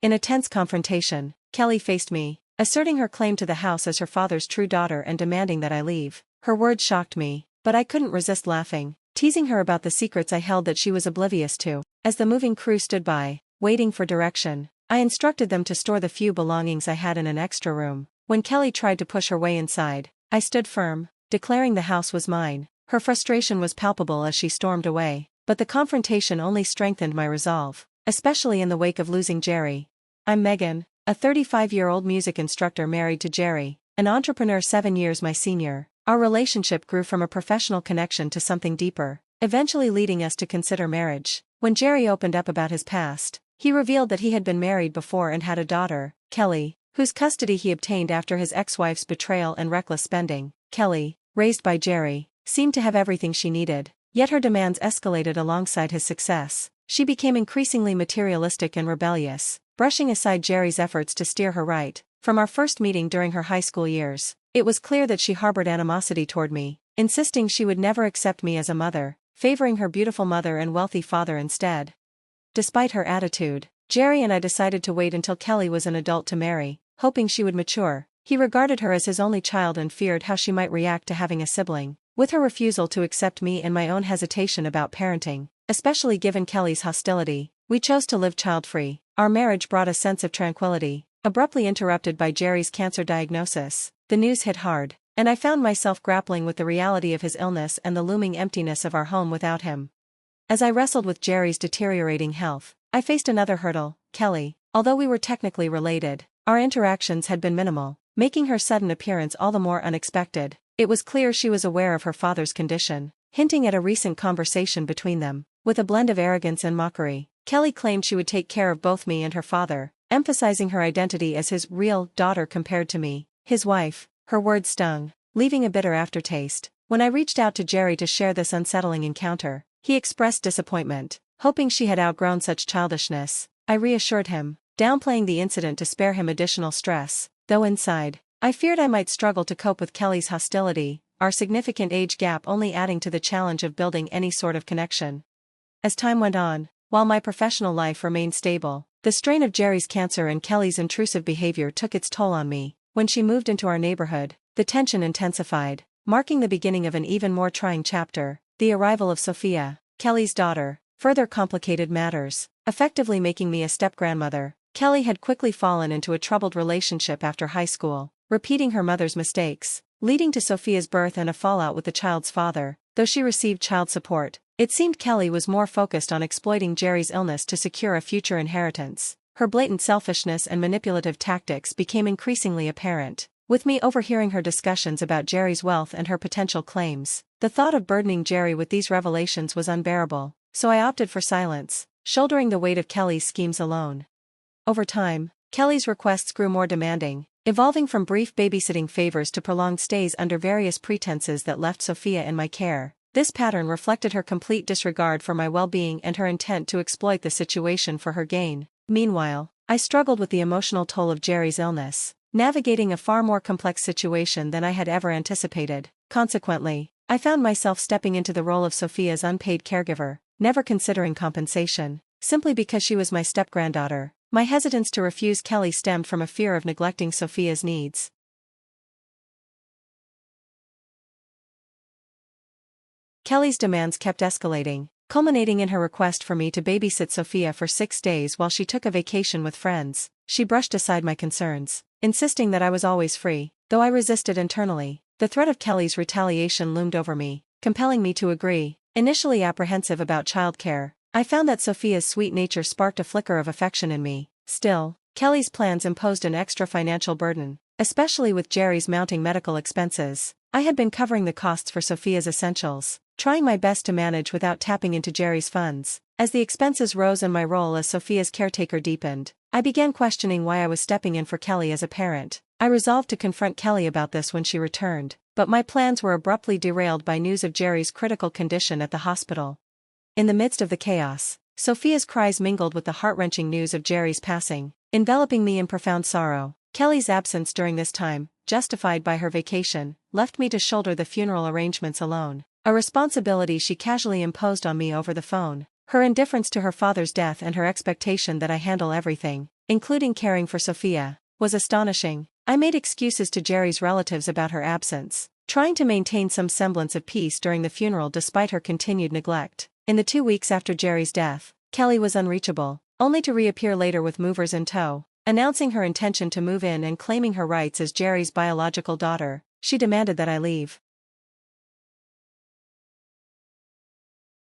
In a tense confrontation, Kelly faced me, asserting her claim to the house as her father's true daughter and demanding that I leave. Her words shocked me, but I couldn't resist laughing, teasing her about the secrets I held that she was oblivious to. As the moving crew stood by, waiting for direction, I instructed them to store the few belongings I had in an extra room. When Kelly tried to push her way inside, I stood firm, declaring the house was mine. Her frustration was palpable as she stormed away, but the confrontation only strengthened my resolve, especially in the wake of losing Jerry. I'm Megan, a 35-year-old music instructor married to Jerry, an entrepreneur 7 years my senior. Our relationship grew from a professional connection to something deeper, eventually leading us to consider marriage. When Jerry opened up about his past, he revealed that he had been married before and had a daughter, Kelly, whose custody he obtained after his ex-wife's betrayal and reckless spending. Kelly, raised by Jerry, seemed to have everything she needed, yet her demands escalated alongside his success. She became increasingly materialistic and rebellious, brushing aside Jerry's efforts to steer her right. From our first meeting during her high school years, it was clear that she harbored animosity toward me, insisting she would never accept me as a mother, favoring her beautiful mother and wealthy father instead. Despite her attitude, Jerry and I decided to wait until Kelly was an adult to marry, hoping she would mature. He regarded her as his only child and feared how she might react to having a sibling. With her refusal to accept me and my own hesitation about parenting, especially given Kelly's hostility, we chose to live child-free. Our marriage brought a sense of tranquility, abruptly interrupted by Jerry's cancer diagnosis. The news hit hard, and I found myself grappling with the reality of his illness and the looming emptiness of our home without him. As I wrestled with Jerry's deteriorating health, I faced another hurdle. Kelly, although we were technically related, our interactions had been minimal, making her sudden appearance all the more unexpected. It was clear she was aware of her father's condition, hinting at a recent conversation between them. With a blend of arrogance and mockery, Kelly claimed she would take care of both me and her father, emphasizing her identity as his real daughter compared to me, his wife. Her words stung, leaving a bitter aftertaste. When I reached out to Jerry to share this unsettling encounter, he expressed disappointment, hoping she had outgrown such childishness. I reassured him, downplaying the incident to spare him additional stress, though inside, I feared I might struggle to cope with Kelly's hostility, our significant age gap only adding to the challenge of building any sort of connection. As time went on, while my professional life remained stable, the strain of Jerry's cancer and Kelly's intrusive behavior took its toll on me. When she moved into our neighborhood, the tension intensified, marking the beginning of an even more trying chapter. The arrival of Sophia, Kelly's daughter, further complicated matters, effectively making me a step-grandmother. Kelly had quickly fallen into a troubled relationship after high school, repeating her mother's mistakes, leading to Sophia's birth and a fallout with the child's father. Though she received child support, it seemed Kelly was more focused on exploiting Jerry's illness to secure a future inheritance. Her blatant selfishness and manipulative tactics became increasingly apparent, with me overhearing her discussions about Jerry's wealth and her potential claims. The thought of burdening Jerry with these revelations was unbearable, so I opted for silence, shouldering the weight of Kelly's schemes alone. Over time, Kelly's requests grew more demanding, evolving from brief babysitting favors to prolonged stays under various pretenses that left Sophia in my care. This pattern reflected her complete disregard for my well-being and her intent to exploit the situation for her gain. Meanwhile, I struggled with the emotional toll of Jerry's illness, navigating a far more complex situation than I had ever anticipated. Consequently, I found myself stepping into the role of Sophia's unpaid caregiver, never considering compensation, simply because she was my step-granddaughter. My hesitance to refuse Kelly stemmed from a fear of neglecting Sophia's needs. Kelly's demands kept escalating, culminating in her request for me to babysit Sophia for 6 days while she took a vacation with friends. She brushed aside my concerns, insisting that I was always free. Though I resisted internally, the threat of Kelly's retaliation loomed over me, compelling me to agree. Initially apprehensive about childcare, I found that Sophia's sweet nature sparked a flicker of affection in me. Still, Kelly's plans imposed an extra financial burden, especially with Jerry's mounting medical expenses. I had been covering the costs for Sophia's essentials, trying my best to manage without tapping into Jerry's funds. As the expenses rose and my role as Sophia's caretaker deepened, I began questioning why I was stepping in for Kelly as a parent. I resolved to confront Kelly about this when she returned, but my plans were abruptly derailed by news of Jerry's critical condition at the hospital. In the midst of the chaos, Sophia's cries mingled with the heart-wrenching news of Jerry's passing, enveloping me in profound sorrow. Kelly's absence during this time, justified by her vacation, left me to shoulder the funeral arrangements alone, a responsibility she casually imposed on me over the phone. Her indifference to her father's death and her expectation that I handle everything, including caring for Sophia, was astonishing. I made excuses to Jerry's relatives about her absence, trying to maintain some semblance of peace during the funeral despite her continued neglect. In the 2 weeks after Jerry's death, Kelly was unreachable, only to reappear later with movers in tow, announcing her intention to move in and claiming her rights as Jerry's biological daughter. She demanded that I leave.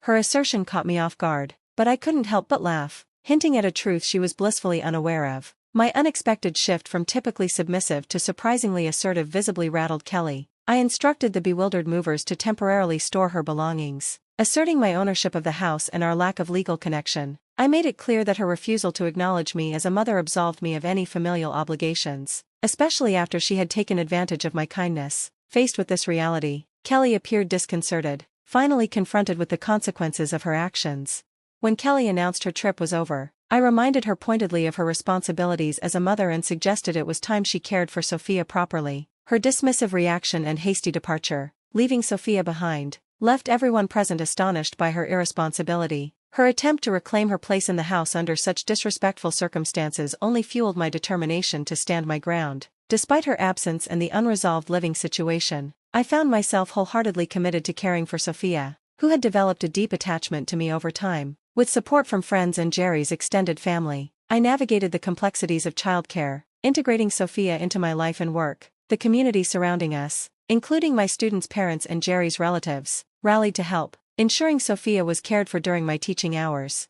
Her assertion caught me off guard, but I couldn't help but laugh, hinting at a truth she was blissfully unaware of. My unexpected shift from typically submissive to surprisingly assertive visibly rattled Kelly. I instructed the bewildered movers to temporarily store her belongings, asserting my ownership of the house and our lack of legal connection. I made it clear that her refusal to acknowledge me as a mother absolved me of any familial obligations, especially after she had taken advantage of my kindness. Faced with this reality, Kelly appeared disconcerted, finally confronted with the consequences of her actions. When Kelly announced her trip was over, I reminded her pointedly of her responsibilities as a mother and suggested it was time she cared for Sophia properly. Her dismissive reaction and hasty departure, leaving Sophia behind, left everyone present astonished by her irresponsibility. Her attempt to reclaim her place in the house under such disrespectful circumstances only fueled my determination to stand my ground. Despite her absence and the unresolved living situation, I found myself wholeheartedly committed to caring for Sophia, who had developed a deep attachment to me over time. With support from friends and Jerry's extended family, I navigated the complexities of childcare, integrating Sophia into my life and work. The community surrounding us, including my students' parents and Jerry's relatives, rallied to help, ensuring Sophia was cared for during my teaching hours.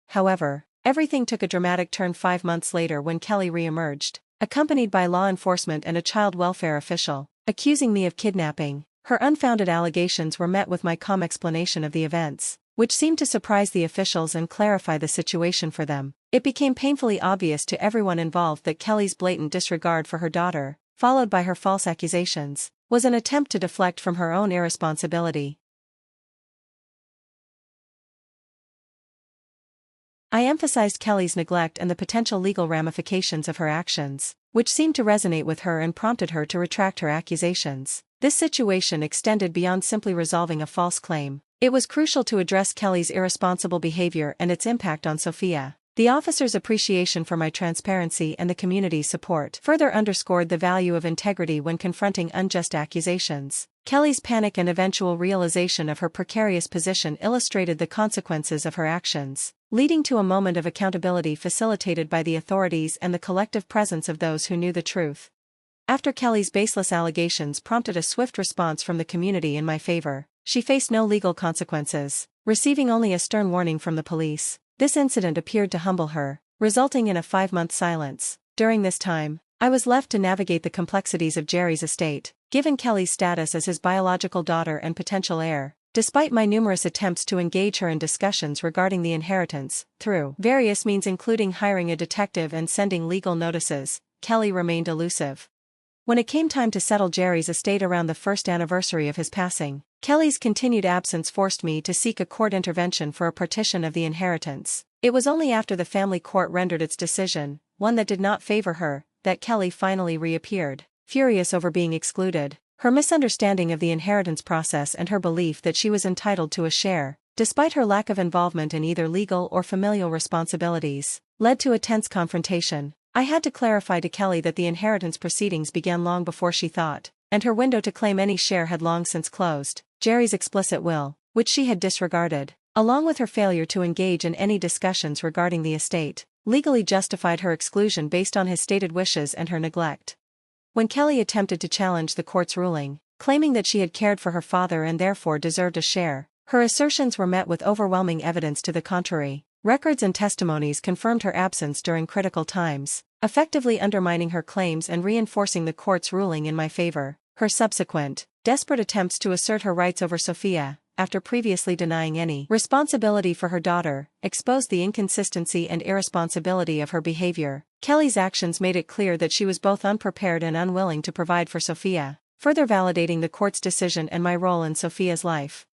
However, everything took a dramatic turn 5 months later when Kelly re-emerged, accompanied by law enforcement and a child welfare official, accusing me of kidnapping. Her unfounded allegations were met with my calm explanation of the events, which seemed to surprise the officials and clarify the situation for them. It became painfully obvious to everyone involved that Kelly's blatant disregard for her daughter, followed by her false accusations, was an attempt to deflect from her own irresponsibility. I emphasized Kelly's neglect and the potential legal ramifications of her actions, which seemed to resonate with her and prompted her to retract her accusations. This situation extended beyond simply resolving a false claim. It was crucial to address Kelly's irresponsible behavior and its impact on Sophia. The officer's appreciation for my transparency and the community's support further underscored the value of integrity when confronting unjust accusations. Kelly's panic and eventual realization of her precarious position illustrated the consequences of her actions, leading to a moment of accountability facilitated by the authorities and the collective presence of those who knew the truth. After Kelly's baseless allegations prompted a swift response from the community in my favor, she faced no legal consequences, receiving only a stern warning from the police. This incident appeared to humble her, resulting in a 5-month silence. During this time, I was left to navigate the complexities of Jerry's estate, given Kelly's status as his biological daughter and potential heir. Despite my numerous attempts to engage her in discussions regarding the inheritance, through various means including hiring a detective and sending legal notices, Kelly remained elusive. When it came time to settle Jerry's estate around the first anniversary of his passing, Kelly's continued absence forced me to seek a court intervention for a partition of the inheritance. It was only after the family court rendered its decision, one that did not favor her, that Kelly finally reappeared. Furious over being excluded, her misunderstanding of the inheritance process and her belief that she was entitled to a share, despite her lack of involvement in either legal or familial responsibilities, led to a tense confrontation. I had to clarify to Kelly that the inheritance proceedings began long before she thought, and her window to claim any share had long since closed. Jerry's explicit will, which she had disregarded, along with her failure to engage in any discussions regarding the estate, legally justified her exclusion based on his stated wishes and her neglect. When Kelly attempted to challenge the court's ruling, claiming that she had cared for her father and therefore deserved a share, her assertions were met with overwhelming evidence to the contrary. Records and testimonies confirmed her absence during critical times, effectively undermining her claims and reinforcing the court's ruling in my favor. Her subsequent, desperate attempts to assert her rights over Sophia, after previously denying any responsibility for her daughter, exposed the inconsistency and irresponsibility of her behavior. Kelly's actions made it clear that she was both unprepared and unwilling to provide for Sophia, further validating the court's decision and my role in Sophia's life.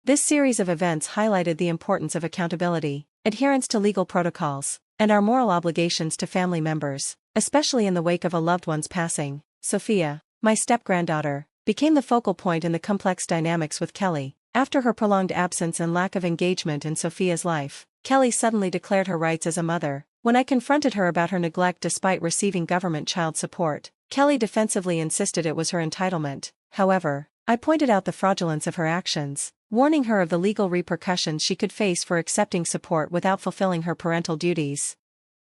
This series of events highlighted the importance of accountability, adherence to legal protocols, and our moral obligations to family members, especially in the wake of a loved one's passing. Sophia, my step-granddaughter, became the focal point in the complex dynamics with Kelly. After her prolonged absence and lack of engagement in Sophia's life, Kelly suddenly declared her rights as a mother, When I confronted her about her neglect despite receiving government child support, Kelly defensively insisted it was her entitlement. However, I pointed out the fraudulence of her actions, warning her of the legal repercussions she could face for accepting support without fulfilling her parental duties.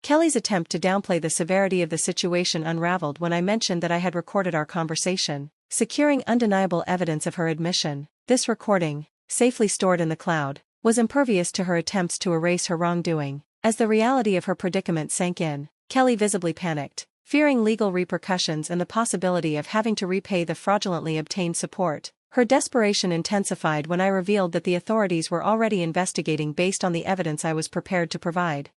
Kelly's attempt to downplay the severity of the situation unraveled when I mentioned that I had recorded our conversation, securing undeniable evidence of her admission. This recording, safely stored in the cloud, was impervious to her attempts to erase her wrongdoing. As the reality of her predicament sank in, Kelly visibly panicked, fearing legal repercussions and the possibility of having to repay the fraudulently obtained support. Her desperation intensified when I revealed that the authorities were already investigating based on the evidence I was prepared to provide.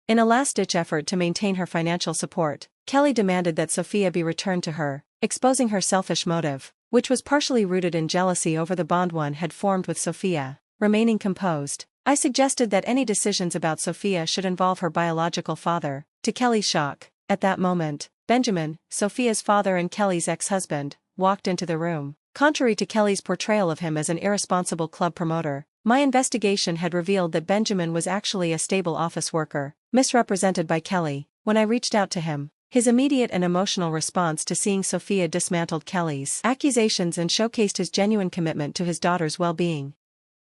In a last-ditch effort to maintain her financial support, Kelly demanded that Sophia be returned to her, exposing her selfish motive, which was partially rooted in jealousy over the bond one had formed with Sophia. Remaining composed, I suggested that any decisions about Sophia should involve her biological father. To Kelly's shock, at that moment, Benjamin, Sophia's father and Kelly's ex-husband, walked into the room. Contrary to Kelly's portrayal of him as an irresponsible club promoter, my investigation had revealed that Benjamin was actually a stable office worker, misrepresented by Kelly. When I reached out to him, his immediate and emotional response to seeing Sophia dismantled Kelly's accusations and showcased his genuine commitment to his daughter's well-being.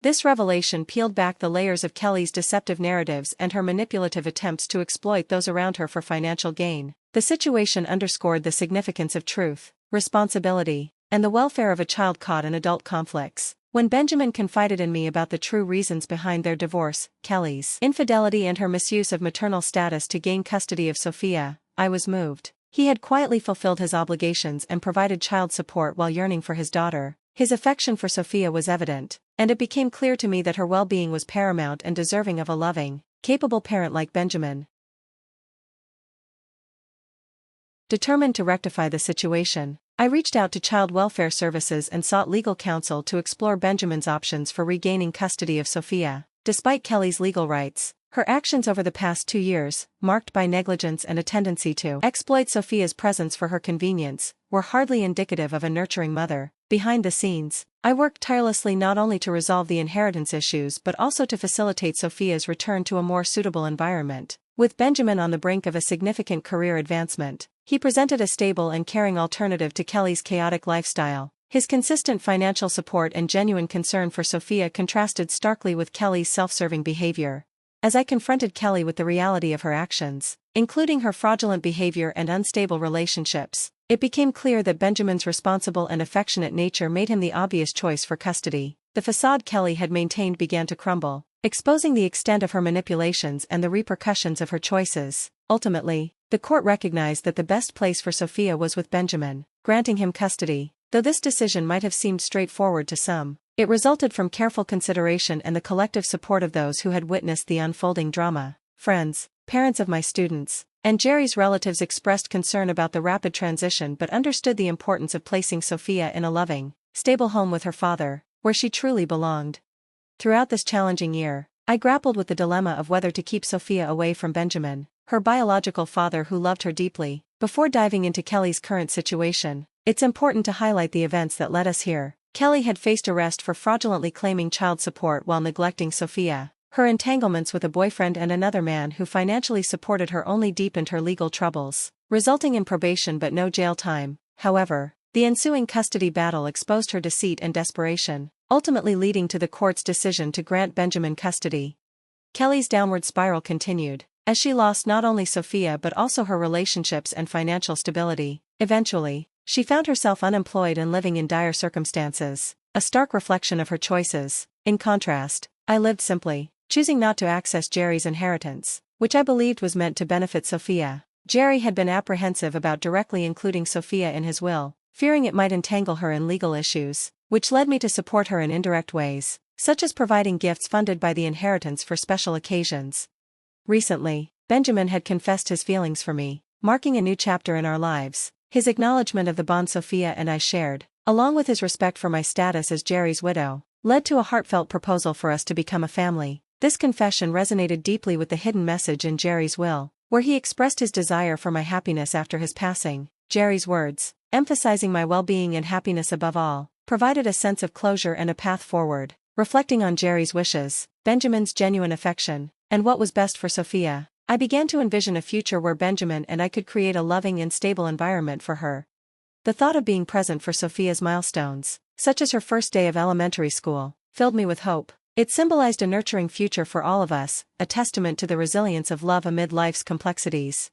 This revelation peeled back the layers of Kelly's deceptive narratives and her manipulative attempts to exploit those around her for financial gain. The situation underscored the significance of truth, responsibility, and the welfare of a child caught in adult conflicts. When Benjamin confided in me about the true reasons behind their divorce, Kelly's infidelity and her misuse of maternal status to gain custody of Sophia, I was moved. He had quietly fulfilled his obligations and provided child support while yearning for his daughter. His affection for Sophia was evident, and it became clear to me that her well-being was paramount and deserving of a loving, capable parent like Benjamin. Determined to rectify the situation, I reached out to Child Welfare Services and sought legal counsel to explore Benjamin's options for regaining custody of Sophia. Despite Kelly's legal rights, her actions over the past 2 years, marked by negligence and a tendency to exploit Sophia's presence for her convenience, were hardly indicative of a nurturing mother. Behind the scenes, I worked tirelessly not only to resolve the inheritance issues but also to facilitate Sophia's return to a more suitable environment. With Benjamin on the brink of a significant career advancement, he presented a stable and caring alternative to Kelly's chaotic lifestyle. His consistent financial support and genuine concern for Sophia contrasted starkly with Kelly's self-serving behavior. As I confronted Kelly with the reality of her actions, including her fraudulent behavior and unstable relationships, it became clear that Benjamin's responsible and affectionate nature made him the obvious choice for custody. The facade Kelly had maintained began to crumble, exposing the extent of her manipulations and the repercussions of her choices. Ultimately, the court recognized that the best place for Sophia was with Benjamin, granting him custody. Though this decision might have seemed straightforward to some, it resulted from careful consideration and the collective support of those who had witnessed the unfolding drama. Friends, parents of my students, and Jerry's relatives expressed concern about the rapid transition but understood the importance of placing Sophia in a loving, stable home with her father, where she truly belonged. Throughout this challenging year, I grappled with the dilemma of whether to keep Sophia away from Benjamin, her biological father who loved her deeply. Before diving into Kelly's current situation, it's important to highlight the events that led us here. Kelly had faced arrest for fraudulently claiming child support while neglecting Sophia. Her entanglements with a boyfriend and another man who financially supported her only deepened her legal troubles, resulting in probation but no jail time. However, the ensuing custody battle exposed her deceit and desperation, ultimately leading to the court's decision to grant Benjamin custody. Kelly's downward spiral continued, as she lost not only Sophia but also her relationships and financial stability. Eventually, she found herself unemployed and living in dire circumstances, a stark reflection of her choices. In contrast, I lived simply, choosing not to access Jerry's inheritance, which I believed was meant to benefit Sophia. Jerry had been apprehensive about directly including Sophia in his will, fearing it might entangle her in legal issues, which led me to support her in indirect ways, such as providing gifts funded by the inheritance for special occasions. Recently, Benjamin had confessed his feelings for me, marking a new chapter in our lives. His acknowledgement of the bond Sophia and I shared, along with his respect for my status as Jerry's widow, led to a heartfelt proposal for us to become a family. This confession resonated deeply with the hidden message in Jerry's will, where he expressed his desire for my happiness after his passing. Jerry's words, emphasizing my well-being and happiness above all, provided a sense of closure and a path forward. Reflecting on Jerry's wishes, Benjamin's genuine affection, and what was best for Sophia, I began to envision a future where Benjamin and I could create a loving and stable environment for her. The thought of being present for Sophia's milestones, such as her first day of elementary school, filled me with hope. It symbolized a nurturing future for all of us, a testament to the resilience of love amid life's complexities.